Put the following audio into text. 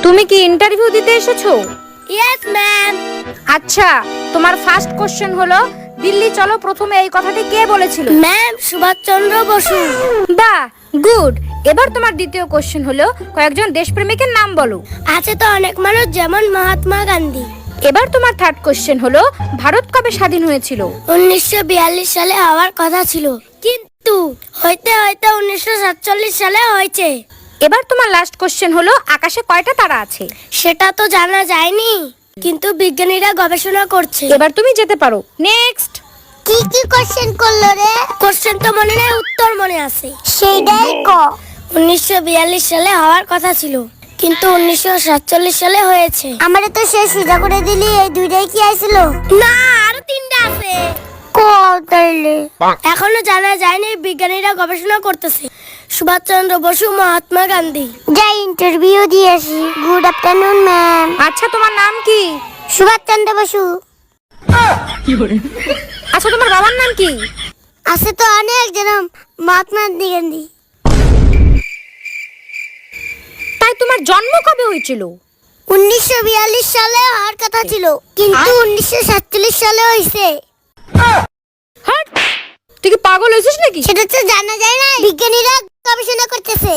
তুমি কি ইন্টারভিউ দিতে এসেছো? Yes ma'am. আচ্ছা, তোমার ফার্স্ট কোশ্চেন হলো দিল্লি চলো প্রথমে এই কথাটি কে বলেছিল? ম্যাম সুভাষচন্দ্র বসু। বাহ, গুড। এবার তোমার দ্বিতীয় কোশ্চেন হলো কয়েকজন দেশপ্রেমিকের নাম বলো। আছে তো অনেক মানুষ, যেমন মহাত্মা গান্ধী। এবার তোমার থার্ড কোশ্চেন হলো ভারত কবে স্বাধীন হয়েছিল? 1942 সালে হওয়ার কথা ছিল, কিন্তু হইতে হইতে 1947 সালে হয়েছে। এবার তোমার লাস্ট কোশ্চেন হলো আকাশে কয়টা তারা আছে? সেটা তো জানা যায়নি, কিন্তু বিজ্ঞানীরা গবেষণা করছে। এবার তুমি যেতে পারো। নেক্সট। কি কি কোশ্চেন করলো রে? কোশ্চেন তো মনে নেই, উত্তর মনে আছে। সেইটাই ক। 1942 সালে হওয়ার কথা ছিল, কিন্তু 1947 সালে হয়েছে। আমারে তো সে সিধা করে দিলি, এই দুইটাই কি আইছিল? না, আরো তিনটা আছে। এখনো জানা যায়নি, বিজ্ঞানীরা গবেষণা করতেছে। সুভাষচন্দ্র বসু, মহাত্মা গান্ধী। যাই ইন্টারভিউ দিয়ে আসি। Good afternoon ma'am. আচ্ছা, তোমার নাম কি? সুভাষচন্দ্র বসু। আচ্ছা, তোমার বাবার নাম কি? আছে তো অনেক, যেরকম মহাত্মা গান্ধী। তাই তোমার জন্ম কবে হয়েছিল? 1942 সালে হওয়ার কথা ছিল, কিন্তু 1947 সালে হয়েছে। হাট! তুই কি পাগল হয়েছিস নাকি? সেটা তো জানা যায় না, বিজ্ঞানীরা গবেষণা করতেছে।